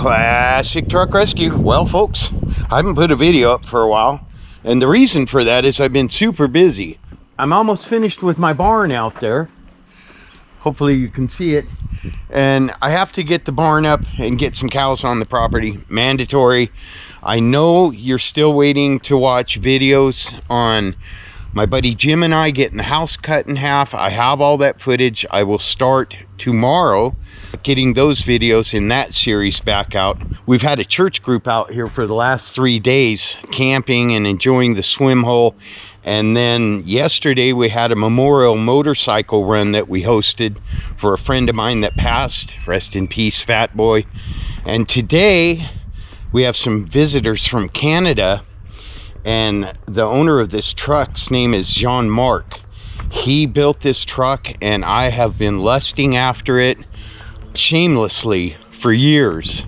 Classic Truck Rescue. Well, folks, I haven't put a video up for a while, and the reason for that is I've been super busy. I'm almost finished with my barn out there. Hopefully you can see it. And I have to get the barn up and get some cows on the property. Mandatory. I know you're still waiting to watch videos on my buddy Jim and I getting the house cut in half. I have all that footage. I will start tomorrow getting those videos in that series back out. We've had a church group out here for the last 3 days camping and enjoying the swim hole. And then yesterday we had a memorial motorcycle run that we hosted for a friend of mine that passed. Rest in peace, Fat Boy. And today we have some visitors from Canada, and the owner of this truck's name is Jean-Marc. He built this truck and I have been lusting after it shamelessly for years.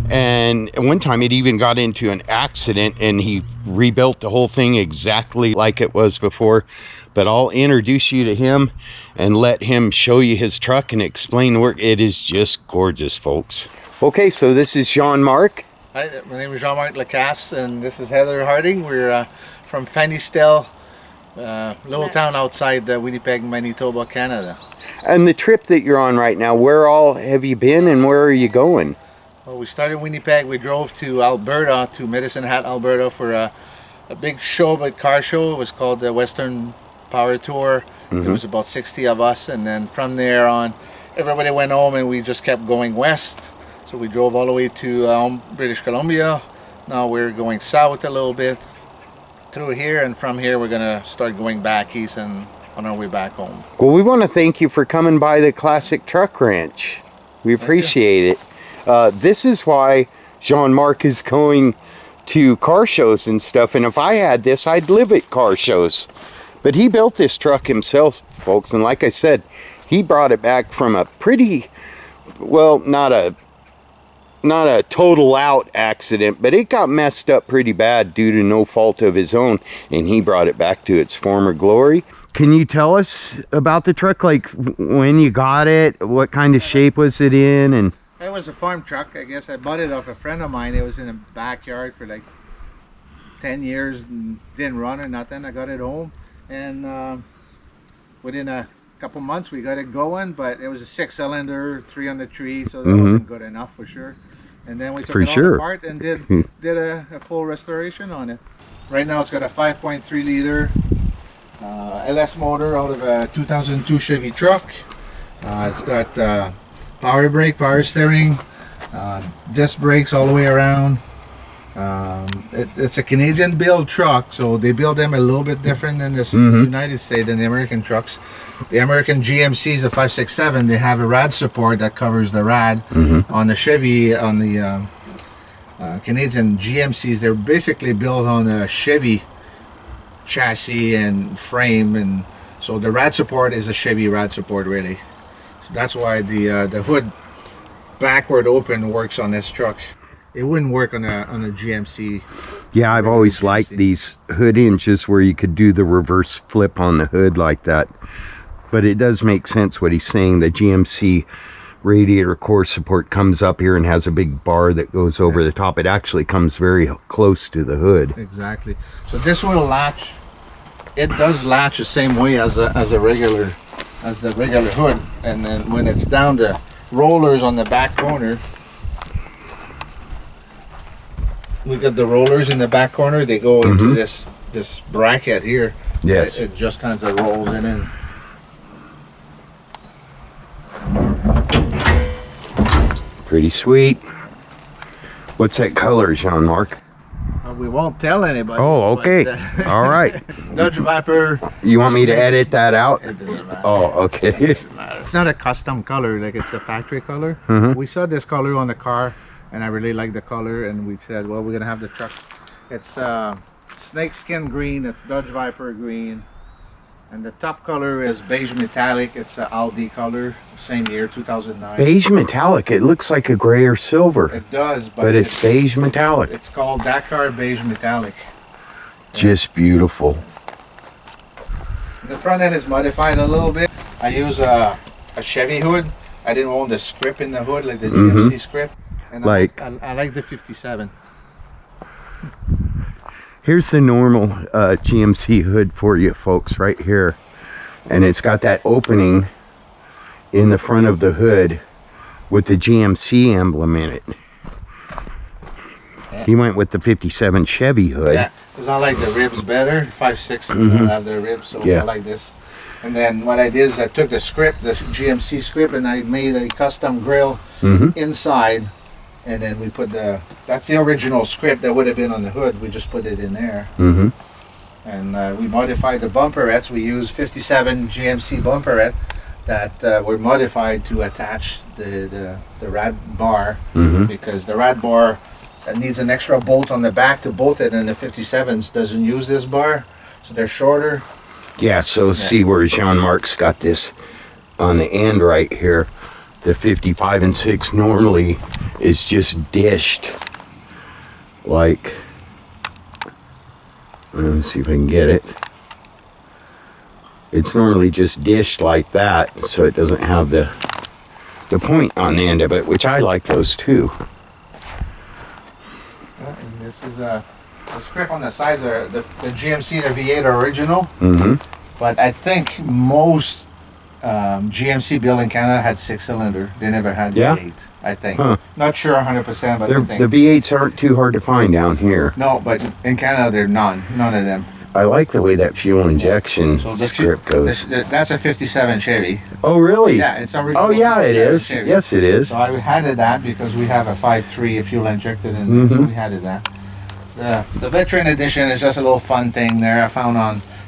And one time it even got into an accident and he rebuilt the whole thing exactly like it was before. But I'll introduce you to him and let him show you his truck and explain the work. It is just gorgeous, folks. Okay, so this is Jean-Marc. Hi, my name is Jean-Marc Lacasse and this is Heather Harding. We're from Fanny-Still, little town outside Winnipeg, Manitoba, Canada. And the trip that you're on right now, where all have you been and where are you going? Well, we started in Winnipeg. We drove to Alberta, to Medicine Hat, Alberta for a big show, a car show. It was called the Western Power Tour. There was about 60 of us, and then from there on, everybody went home and we just kept going west. So we drove all the way to British Columbia. Now we're going south a little bit through here, and from here we're gonna start going back east and on our way back home. Well, we want to thank you for coming by the Classic Truck Ranch. We appreciate it. This is why Jean-Marc is going to car shows and stuff, and if I had this, I'd live at car shows. But he built this truck himself, folks, and like I said, he brought it back from a pretty, well, not a total out accident, but it got messed up pretty bad due to no fault of his own, and he brought it back to its former glory. Can you tell us about the truck, like when you got it, what kind of shape was it in? And it was a farm truck, I guess. I bought it off a friend of mine. It was in the backyard for like 10 years and didn't run or nothing. I got it home, and within a couple months we got it going, but it was a 6-cylinder, 303, so that wasn't good enough for sure. And then we took it all apart and did a full restoration on it. Right now it's got a 5.3 liter LS motor out of a 2002 Chevy truck. It's got power brake, power steering, disc brakes all the way around. It's a Canadian built truck, so they build them a little bit different in this United States than the American trucks. The American GMCs, the 567, they have a rad support that covers the rad. On the Chevy, on the Canadian GMCs, they're basically built on a Chevy chassis and frame, and so the rad support is a Chevy rad support really. So that's why the hood backward open works on this truck. It wouldn't work on a GMC. Yeah, I've always liked these hood hinges where you could do the reverse flip on the hood like that. But it does make sense what he's saying. The GMC radiator core support comes up here and has a big bar that goes over the top. It actually comes very close to the hood. Exactly. So this will latch. It does latch the same way as the regular hood. And then when it's down, the rollers on the back corner. We got the rollers in the back corner. They go into this bracket here. Yes. It just kind of rolls in. Pretty sweet. What's that color, Jean-Marc? We won't tell anybody. Oh, okay. But, all right. Dodge Viper. You want me to edit that out? It doesn't matter. Oh, okay. It doesn't matter. It's not a custom color, like it's a factory color. We saw this color on the car, and I really like the color, and we said, well, we're gonna have the truck. It's snakeskin green. It's Dodge Viper green, and the top color is beige metallic. It's a Audi color, same year, 2009. Beige metallic. It looks like a gray or silver. It does, but it's beige metallic. It's called Dakar beige metallic. Just beautiful. The front end is modified a little bit. I use a Chevy hood. I didn't want the script in the hood like the GMC script. And Like, I like the 57. here's the normal GMC hood for you folks right here. And it's got that opening in the front of the hood with the GMC emblem in it. Yeah. He went with the 57 Chevy hood. Yeah, because I like the ribs better. 5.6 don't have the ribs, so Yeah. I like this. And then what I did is I took the script, the GMC script, and I made a custom grill inside. And then we put that's the original script that would have been on the hood. We just put it in there. And we modified the bumperettes. We used 57 GMC bumperette that were modified to attach the rad bar, because the rad bar needs an extra bolt on the back to bolt it, and the 57s doesn't use this bar, so they're shorter. Yeah, so see where Jean-Marc's got this on the end right here. The 55 and 6 normally is just dished like, let me see if I can get it. It's normally just dished like that, so it doesn't have the point on the end of it, which I like those too. And this is the script on the sides are the GMC, the V8 original. But I think most GMC built in Canada had 6-cylinder. They never had Yeah? V8, I think. Huh. Not sure 100%, but I think. The V8s aren't too hard to find down here. No, but in Canada, they're none of them. I like the way that fuel injection So script goes. That's a 57 Chevy. Oh, really? Yeah, it's original. Oh, yeah, it 57 is. Chevy. Yes, it is. So I had it that because we have a 5.3 fuel injected in there, so we had it that. The veteran edition is just a little fun thing there. I found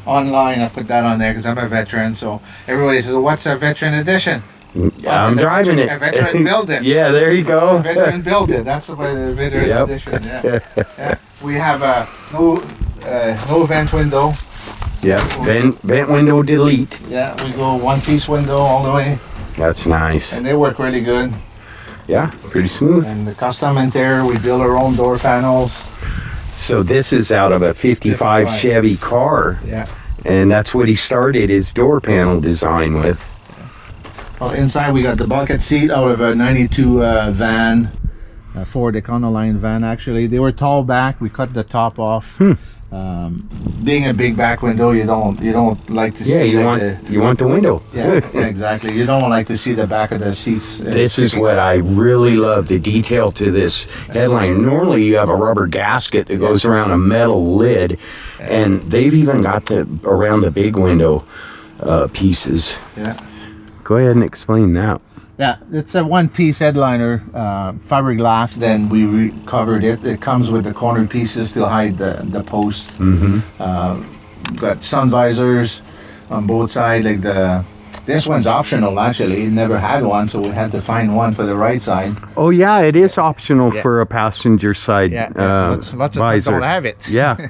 online. I put that on there because I'm a veteran. So everybody says, well, "What's a veteran edition?" I'm driving it. A veteran built it. Yeah, there you go. A veteran built it. That's the way the veteran Yep. edition. Yeah. Yeah. We have no vent window. Yeah, vent window delete. Yeah, we go one-piece window all the way, That's nice. and they work really good. Yeah, pretty smooth. And the custom interior, we build our own door panels. So this is out of a 55 Chevy car, Yeah. and that's what he started his door panel design with. Well, inside we got the bucket seat out of a 92 van, a Ford Econoline van actually. They were tall back, we cut the top off. Being a big back window, you don't like to see you want the window. yeah, exactly. You don't like to see the back of the seats. This is what I really love, the detail to this headline. Normally you have a rubber gasket that goes around a metal lid, and they've even got around the big window pieces. Yeah. Go ahead and explain that. Yeah, it's a one-piece headliner, fiberglass. Then we recovered it. It comes with the corner pieces to hide the post. Got sun visors on both sides. This one's optional actually. It never had one, so we had to find one for the right side. Oh yeah, it is optional for a passenger side Lots of trucks don't have it. Yeah.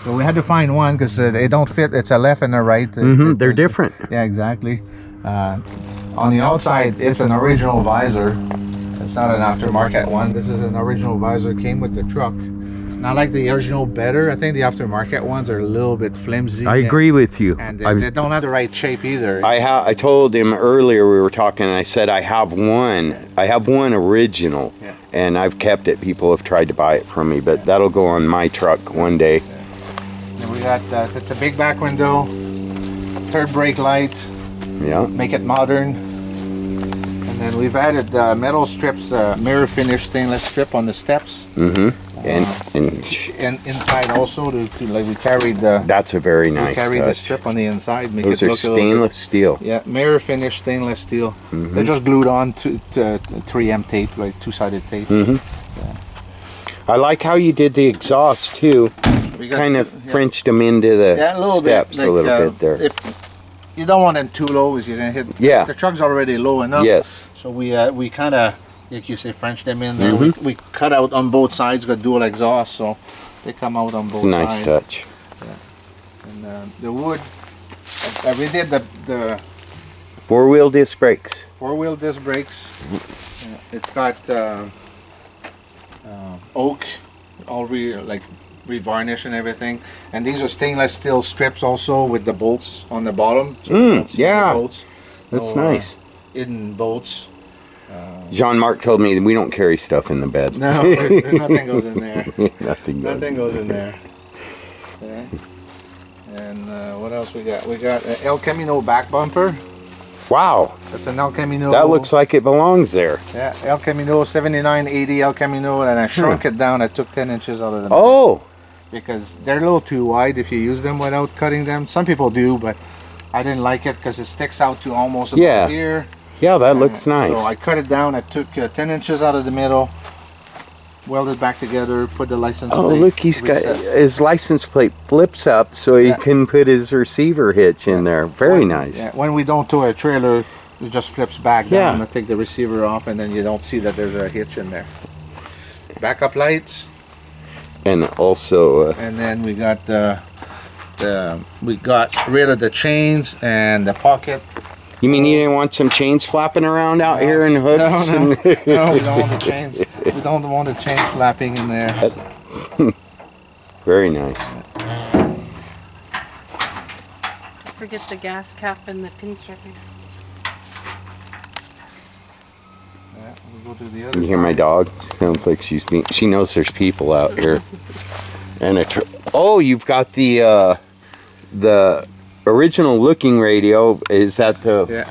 So we had to find one because they don't fit. It's a left and a right. They're different. Yeah, exactly. On the outside, it's an original visor. It's not an aftermarket one. This is an original visor. Came with the truck. And I like the original better. I think the aftermarket ones are a little bit flimsy. I agree with you. And they don't have the right shape either. I told him earlier, we were talking, and I said I have one original, and I've kept it. People have tried to buy it from me, but that'll go on my truck one day. Then we got it's a big back window, third brake light. Yeah. Make it modern. And then we've added metal strips, mirror finish stainless strip on the steps. And inside also like we carried the. That's a very nice. We carried touch. the strip on the inside. Make Those it are look stainless steel. Yeah, mirror finish stainless steel. They're just glued on to 3M tape, like two-sided tape. I like how you did the exhaust too. We got, kind of Frenched them into the steps a little bit there. If you don't want them too low, is you're gonna hit. Yeah. The truck's already low enough. Yes. So we kind of, like you say, French them in there. We cut out on both sides. Got dual exhaust, so they come out on both sides. Nice touch. Yeah. And the wood. We did the Four-wheel disc brakes. four-wheel disc brakes. It's got oak, all revarnish and everything. And these are stainless steel strips also with the bolts on the bottom. So you don't see the bolts. That's No, nice. Hidden bolts. Jean-Marc told me that we don't carry stuff in the bed. No, nothing goes in there. Nothing goes in there. Yeah. And what else we got? We got an El Camino back bumper. Wow. That's an El Camino. That looks like it belongs there. Yeah, El Camino 7980 El Camino, and I shrunk it down. I took 10 inches out of them. Oh. Because they're a little too wide if you use them without cutting them. Some people do, but I didn't like it because it sticks out to almost about here. Yeah, that looks nice. So I cut it down. I took 10 inches out of the middle, welded back together, put the license plate. Oh, look, he's got his license plate flips up so he can put his receiver hitch in there. Very nice. Yeah, when we don't tow a trailer, it just flips back down. I take the receiver off, and then you don't see that there's a hitch in there. Backup lights. And also... and then we got we got rid of the chains and the pocket. You mean you didn't want some chains flapping around out here in hooks? No, we don't want the chains. We don't want the chains flapping in there. Very nice. Forget the gas cap and the pinstriping. Yeah, we'll go to the other You hear my dog? Sounds like she knows there's people out here. And oh, you've got the original looking radio. Is that the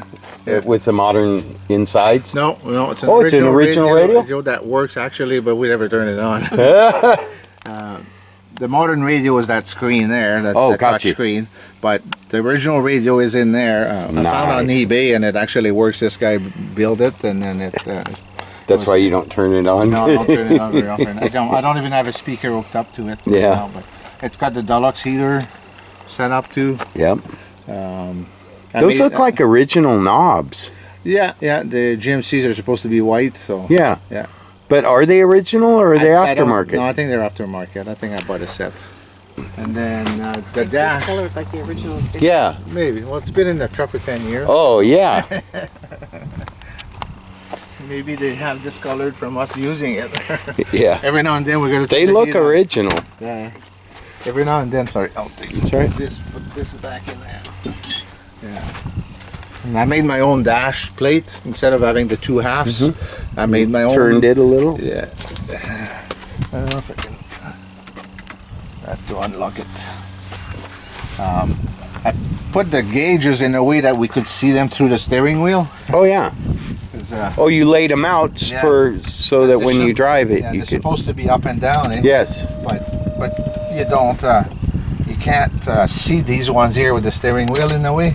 with the modern insides? No, it's an original radio that works actually, but we never turn it on. The modern radio is that screen there, that touch screen. But the original radio is in there. I found it on eBay, and it actually works. This guy built it, and then it. That's why you don't turn it on. No, I don't turn it on very often. I don't even have a speaker hooked up to it. Yeah. Now, but it's got the deluxe heater set up too. Yep. Those look like original knobs. Yeah. The GMCs are supposed to be white, so. Yeah. Yeah. But are they original or are they aftermarket? No, I think they're aftermarket. I think I bought a set. And then the dash. It's colored like the original. Yeah. Maybe. Well, it's been in the truck for 10 years. Oh, yeah. Maybe they have discolored from us using it. Yeah. Every now and then we're going to. They look original. Yeah. Every now and then, sorry, I'll take That's right. put this back in there. Yeah. And I made my own dash plate instead of having the two halves. I made my own. Turned it a little. Yeah. I don't know if I can. I have to unlock it. I put the gauges in a way that we could see them through the steering wheel. Oh yeah. Oh, you laid them out so that when you drive it, you they're could. supposed to be up and down. Yes. But you don't. You can't see these ones here with the steering wheel in the way.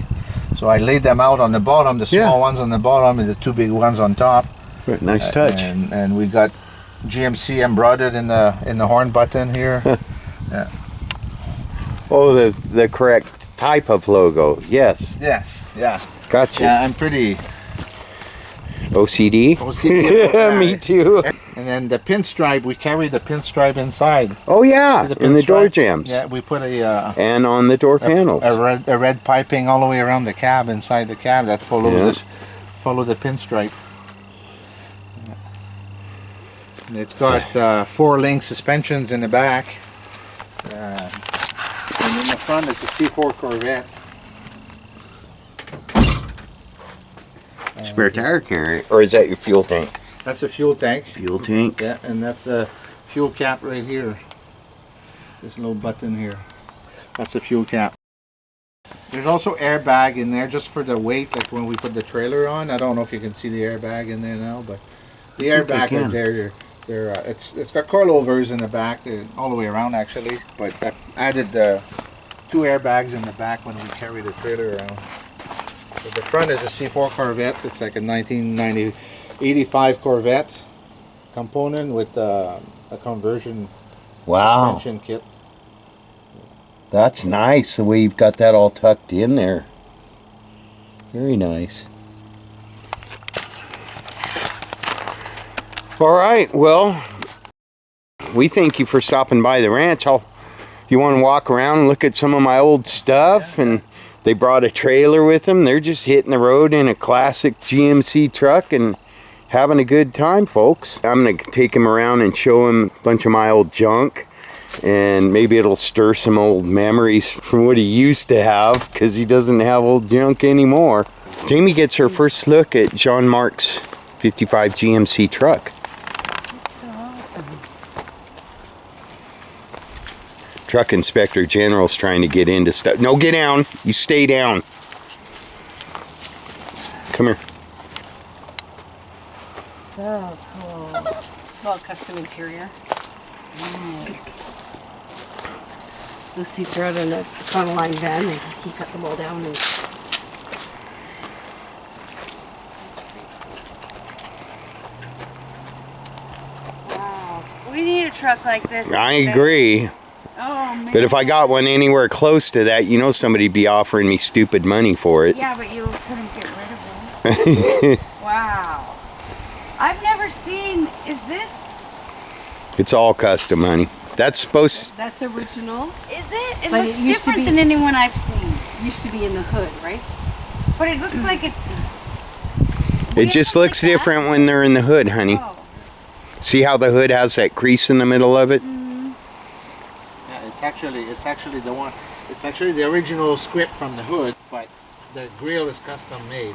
So I laid them out on the bottom, the small ones on the bottom and the two big ones on top. Nice touch. And we got GMC embroidered in the horn button here. Yeah. Oh, the correct type of logo. Yes. Yes. Yeah. Gotcha. Yeah, I'm pretty OCD. OCD. Me too. And then the pinstripe, we carry the pinstripe inside. Oh yeah, in the door jambs. Yeah, we put and on the door panels. A red piping all the way around the cab, inside the cab that follows follow the pinstripe. And it's got 4-link suspensions in the back. And in the front it's a C4 Corvette. Spare tire carrier, or is that your fuel tank? That's a fuel tank. Fuel tank. Yeah, and that's a fuel cap right here. This little button here. That's the fuel cap. There's also airbag in there just for the weight, like when we put the trailer on. I don't know if you can see the airbag in there now, but the airbag are there. It's got coilovers in the back, all the way around actually. But I added the 2 airbags in the back when we carry the trailer around. So the front is a C4 Corvette. It's like a 1985 Corvette component with a conversion suspension kit. That's nice the way you've got that all tucked in there. Very nice. All right, well, we thank you for stopping by the ranch. You want to walk around and look at some of my old stuff, and they brought a trailer with them. They're just hitting the road in a classic GMC truck and having a good time, folks. I'm going to take him around and show him a bunch of my old junk, and maybe it'll stir some old memories from what he used to have, because he doesn't have old junk anymore. Jamie gets her first look at Jean-Marc's 55 GMC truck. That's so awesome. Truck Inspector General's trying to get into stuff. No, get down. You stay down. Come here. So cool. It's all custom interior. Nice. Lucy threw it in a Econoline van. He cut them all down and. Wow. We need a truck like this. I agree. Oh man. But if I got one anywhere close to that, you know somebody'd be offering me stupid money for it. Yeah, but you couldn't get rid of them. Wow. I've never seen. Is this? It's all custom, honey. That's supposed. That's original. Is it? It But looks it used to different be- than anyone I've seen. Used to be in the hood, right? But it looks like it's. It just looks like that? different when they're in the hood, honey. Oh. See how the hood has that crease in the middle of it? Yeah, it's actually the one. It's actually the original script from the hood, but the grill is custom made.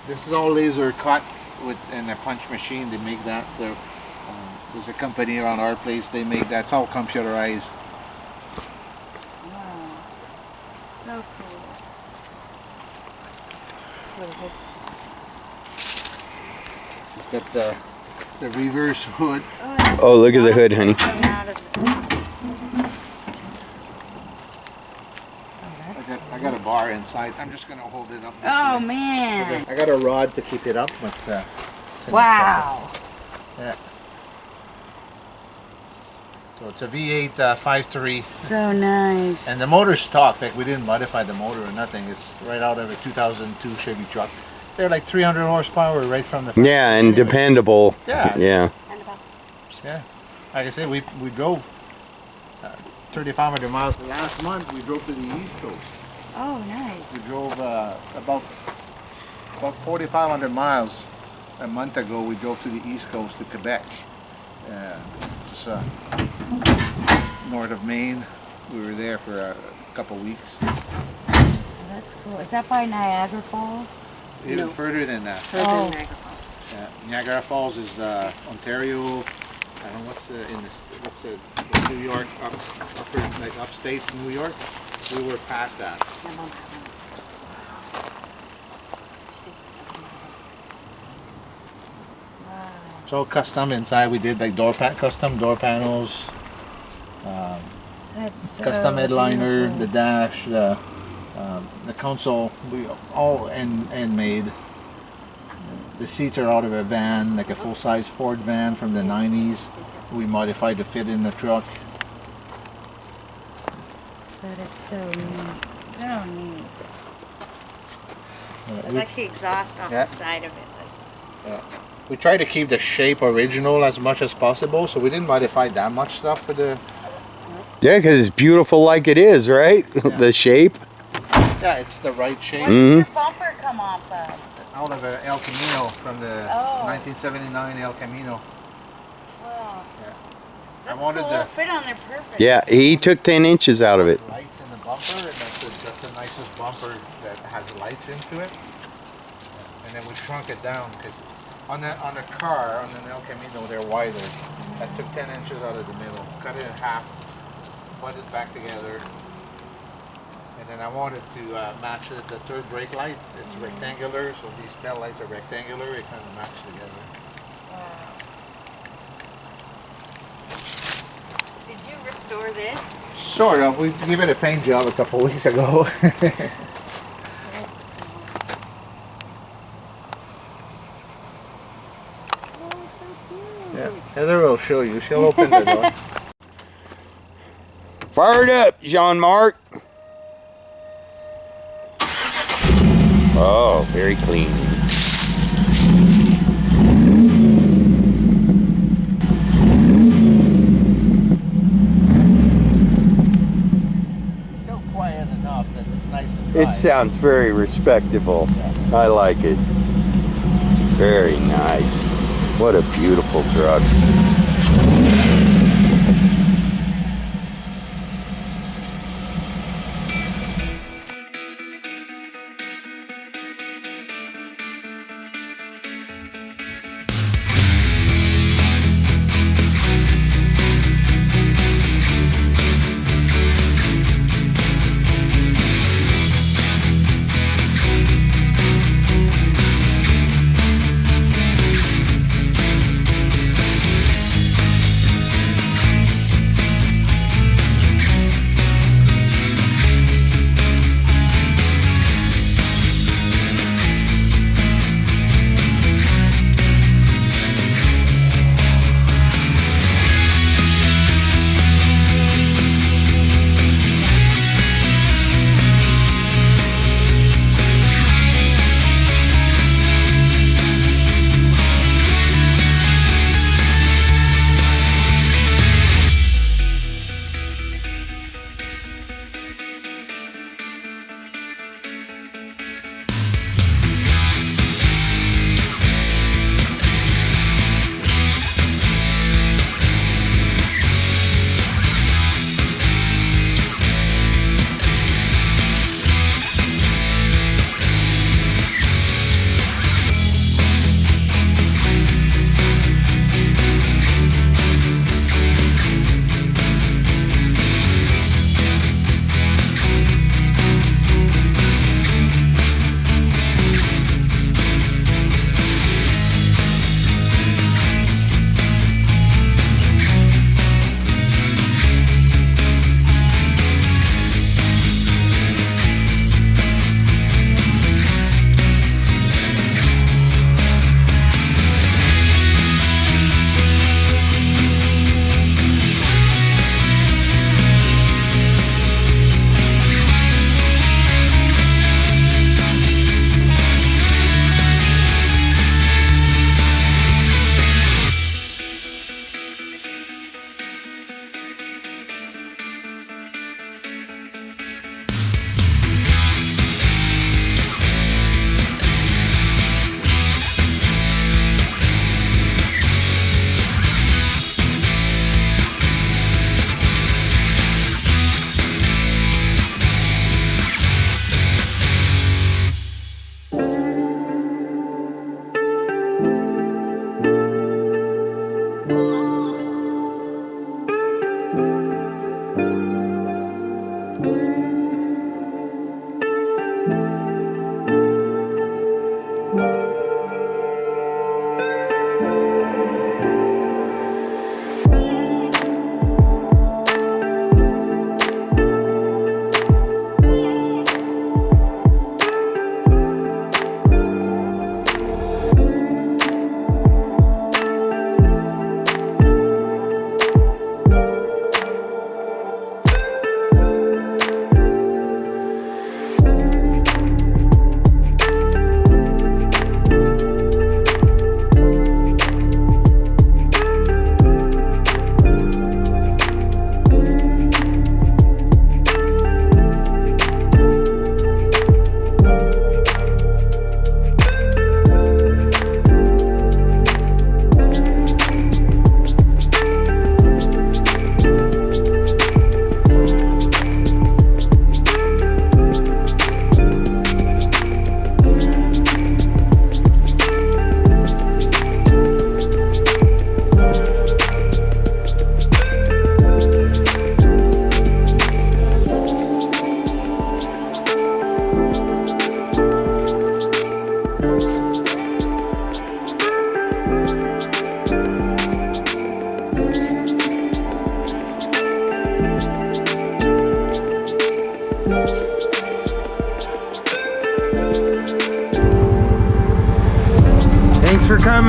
This is all laser cut with in a punch machine. They make that. There's a company around our place. They make that. It's all computerized. Wow. So cool. It's got the reverse hood. Oh, look at the hood, honey. Coming out of it. I got a bar inside. I'm just gonna hold it up. this Oh way. man. I got a rod to keep it up, but it's in the Wow. top. Yeah. So it's a V8 5.3, So nice. and the motor's stock. Like we didn't modify the motor or nothing. It's right out of a 2002 Chevy truck. They're like 300 horsepower right from the. Yeah, and dependable. Yeah. Yeah. And about Yeah. Like I said, we drove 3,500 miles. Last month we drove to the East Coast. Oh, nice. We drove about 4,500 miles a month ago. We drove to the East Coast to Quebec, just north of Maine. We were there for a couple weeks. Oh, that's cool. Is that by Niagara Falls? Even No. further than that. Further Oh. than Niagara Falls. Niagara Falls is Ontario. I don't know what's New York upper like upstate New York. We were past that. Yeah, Mom. Wow. It's all custom inside. We did like custom door panels, That's so custom headliner, beautiful. the dash, the console. We all end made. The seats are out of a van, like a full-size Ford van from the 90s. We modified to fit in the truck. That is so neat. So neat. I We, like the exhaust on Yeah. the side of it. we try to keep the shape original as much as possible, so we didn't modify that much stuff for the. Yeah, because it's beautiful like it is, right? The shape. Yeah, it's the right shape. What does your bumper come off of? Out of a El Camino from the Oh. 1979 El Camino. Wow. That's wanted cool. the- It'll fit on there perfect. Yeah, he took 10 inches out of it. Lights in the bumper, and that's the nicest bumper that has lights into it. And then we shrunk it down because on the car on an El Camino they're wider. That took 10 inches out of the middle, cut it in half, put it back together. And then I wanted to match the third brake light. It's rectangular, so these tail lights are rectangular. It kind of match together. Wow. Did you restore this? Sort of. We gave it a paint job a couple weeks ago. That's cool. Oh, it's so cute. Yeah, Heather will show you. She'll open the door. Fired up, Jean-Marc. Oh, very clean. Still quiet enough that it's nice to drive. It sounds very respectable. I like it. Very nice. What a beautiful truck.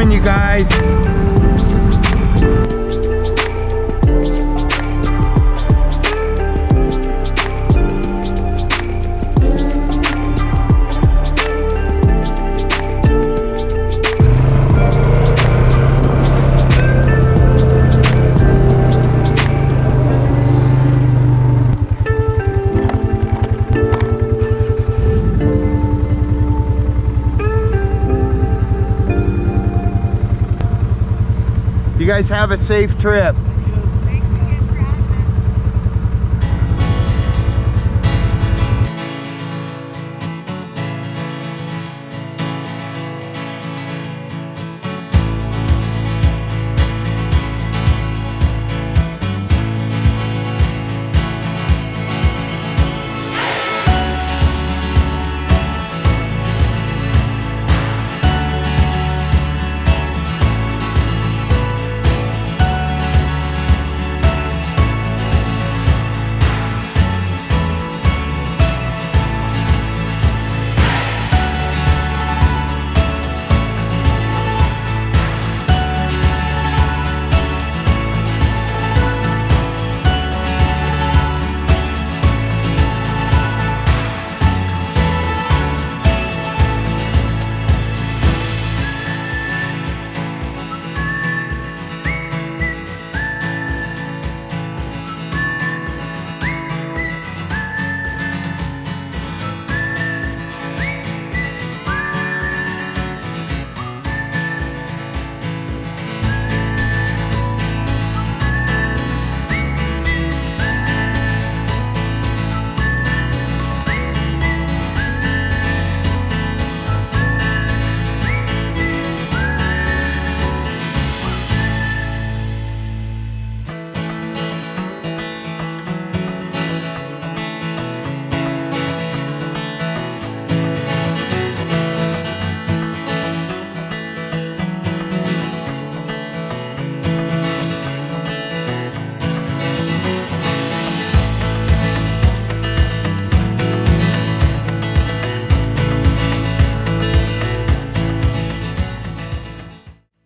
coming, you guys. You guys have a safe trip.